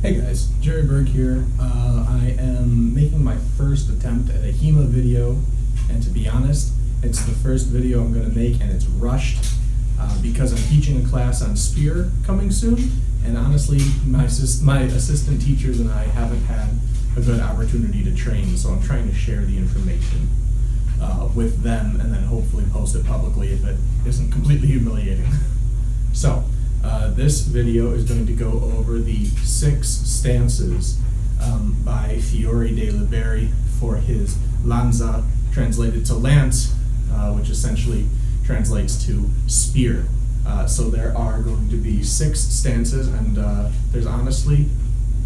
Hey guys, Jerry Berg here. I am making my first attempt at a HEMA video, and to be honest, it's the first video I'm going to make and it's rushed because I'm teaching a class on spear coming soon, and honestly my assistant teachers and I haven't had a good opportunity to train, so I'm trying to share the information with them and then hopefully post it publicly if it isn't completely humiliating. So, this video is going to go over the 6 stances by Fiore for his Lanza, translated to lance, which essentially translates to spear. So there are going to be 6 stances, and there's honestly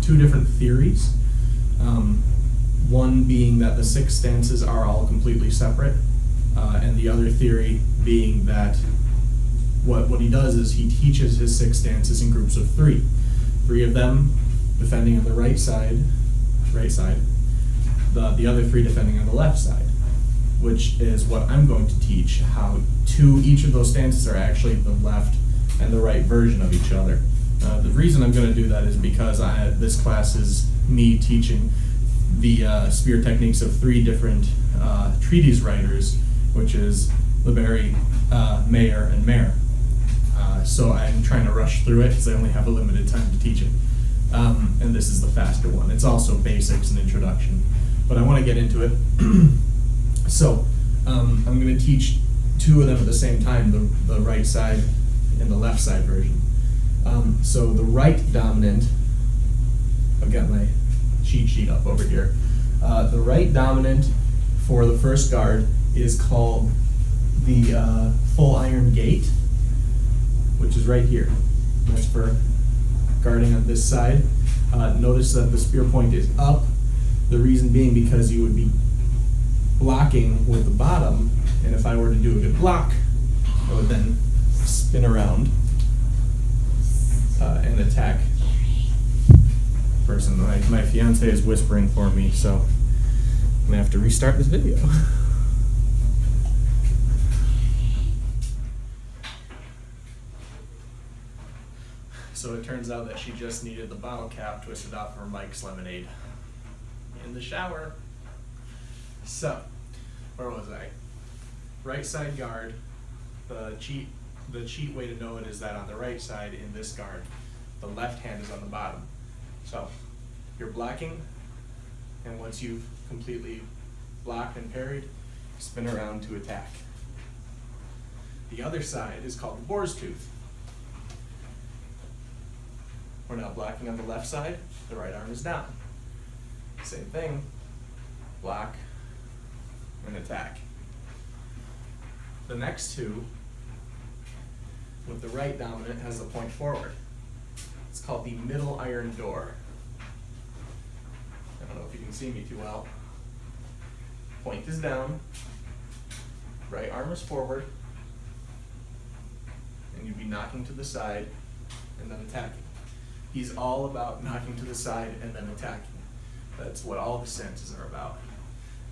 2 different theories. One being that the 6 stances are all completely separate, and the other theory being that what he does is he teaches his 6 stances in groups of 3. 3 of them defending on the right side, the other 3 defending on the left side, which is what I'm going to teach, how each of those stances are actually the left and the right version of each other. The reason I'm going to do that is because this class is me teaching the spear techniques of 3 different treatise writers, which is Liberi, Mayer, and Mayer. So I'm trying to rush through it because I only have a limited time to teach it. And this is the faster one. It's also basics and introduction, but I want to get into it. So I'm going to teach 2 of them at the same time, the right side and the left side version. So the right dominant, I've got my cheat sheet up over here. The right dominant for the first guard is called the full iron gate, which is right here. That's for guarding on this side. Notice that the spear point is up. The reason being because you would be blocking with the bottom, and if I were to do a good block, I would then spin around and attack the person. My fiance is whispering for me, so I'm gonna have to restart this video. So it turns out that she just needed the bottle cap twisted off her Mike's lemonade in the shower. So, where was I? Right side guard. The cheat way to know it is that on the right side in this guard, the left hand is on the bottom. So you're blocking, and once you've completely blocked and parried, spin around to attack. The other side is called the boar's tooth. We're now blocking on the left side, the right arm is down. Same thing, block and attack. The next 2, with the right dominant, has the point forward. It's called the middle iron door. I don't know if you can see me too well. Point is down, right arm is forward, and you'd be knocking to the side and then attacking. He's all about knocking to the side and then attacking. That's what all the stances are about.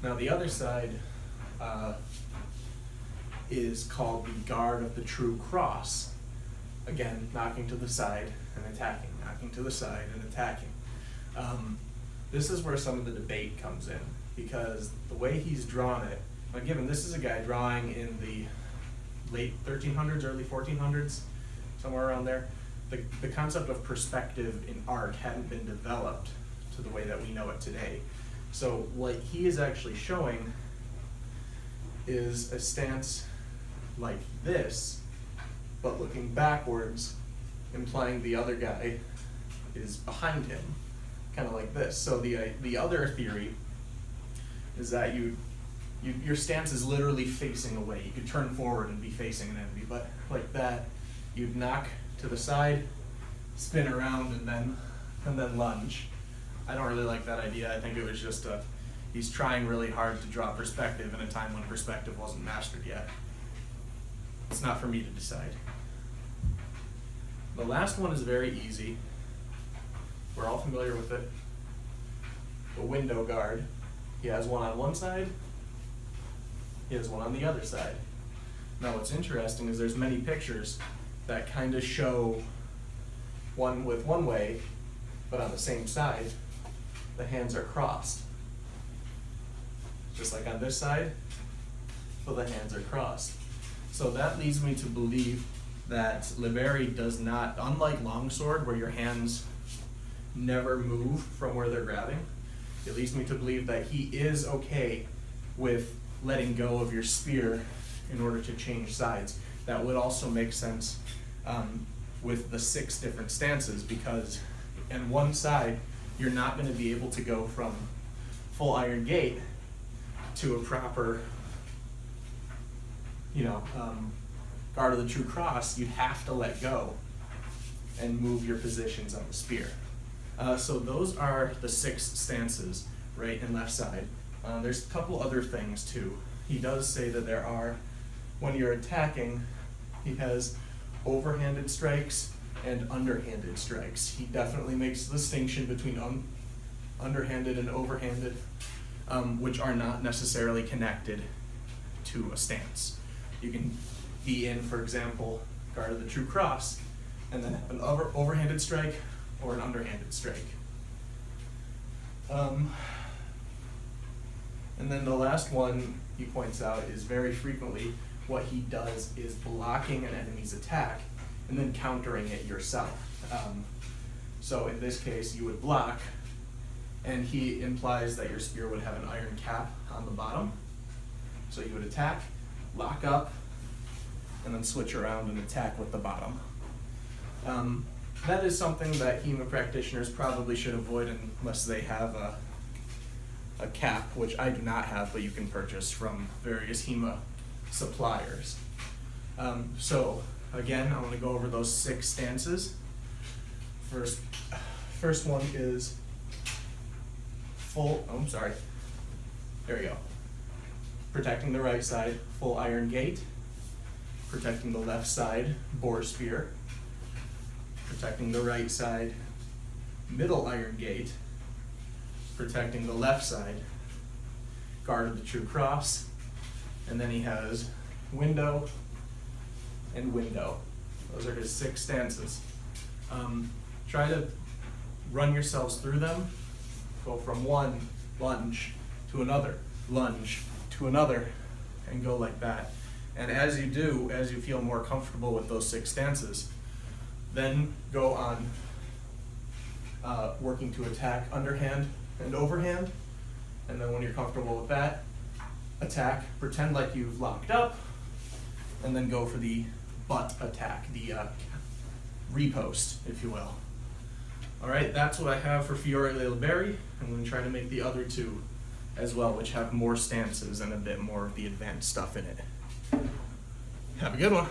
Now the other side is called the guard of the true cross. Again, knocking to the side and attacking, knocking to the side and attacking. This is where some of the debate comes in, because the way he's drawn it, given this is a guy drawing in the late 1300s, early 1400s, somewhere around there, the concept of perspective in art hadn't been developed to the way that we know it today. So what he is actually showing is a stance like this, but looking backwards, implying the other guy is behind him, kind of like this. So the other theory is that your stance is literally facing away. You could turn forward and be facing an enemy, but like that, you'd knock to the side, spin around, and then lunge. I don't really like that idea. I think it was just he's trying really hard to draw perspective in a time when perspective wasn't mastered yet. It's not for me to decide. The last one is very easy. We're all familiar with it. The window guard. He has one on one side, he has one on the other side. Now what's interesting is there's many pictures that kind of show one with one way but on the same side, the hands are crossed. Just like on this side, but the hands are crossed. So that leads me to believe that liberi does not, unlike longsword, where your hands never move from where they're grabbing, it leads me to believe that he is okay with letting go of your spear in order to change sides. That would also make sense with the 6 different stances, because on one side, you're not going to be able to go from full iron gate to a proper, guard of the true cross. You have to let go and move your positions on the spear. So those are the 6 stances, right and left side. There's a couple other things too. He does say that there are, when you're attacking, he has overhanded strikes and underhanded strikes. He definitely makes a distinction between underhanded and overhanded, which are not necessarily connected to a stance. You can be in, for example, guard of the true cross, and then have an overhanded strike or an underhanded strike. And then the last one he points out is very frequently what he does is blocking an enemy's attack and then countering it yourself. So in this case, you would block, and he implies that your spear would have an iron cap on the bottom. So you would attack, lock up, and then switch around and attack with the bottom. That is something that HEMA practitioners probably should avoid unless they have a cap, which I do not have, but you can purchase from various HEMA suppliers. So again, I want to go over those 6 stances. First one is there you go. Protecting the right side, full iron gate. Protecting the left side, boar spear. Protecting the right side, middle iron gate. Protecting the left side, guard of the true cross. And then he has window and window. Those are his 6 stances. Try to run yourselves through them. Go from one lunge to another lunge to another, and go like that. And as you do, as you feel more comfortable with those 6 stances, then go on working to attack underhand and overhand. And then when you're comfortable with that, attack, pretend like you've locked up, and then go for the butt attack, the repost, if you will. All right, that's what I have for Fiore le liberi. I'm going to try to make the other 2 as well, which have more stances and a bit more of the advanced stuff in it. Have a good one.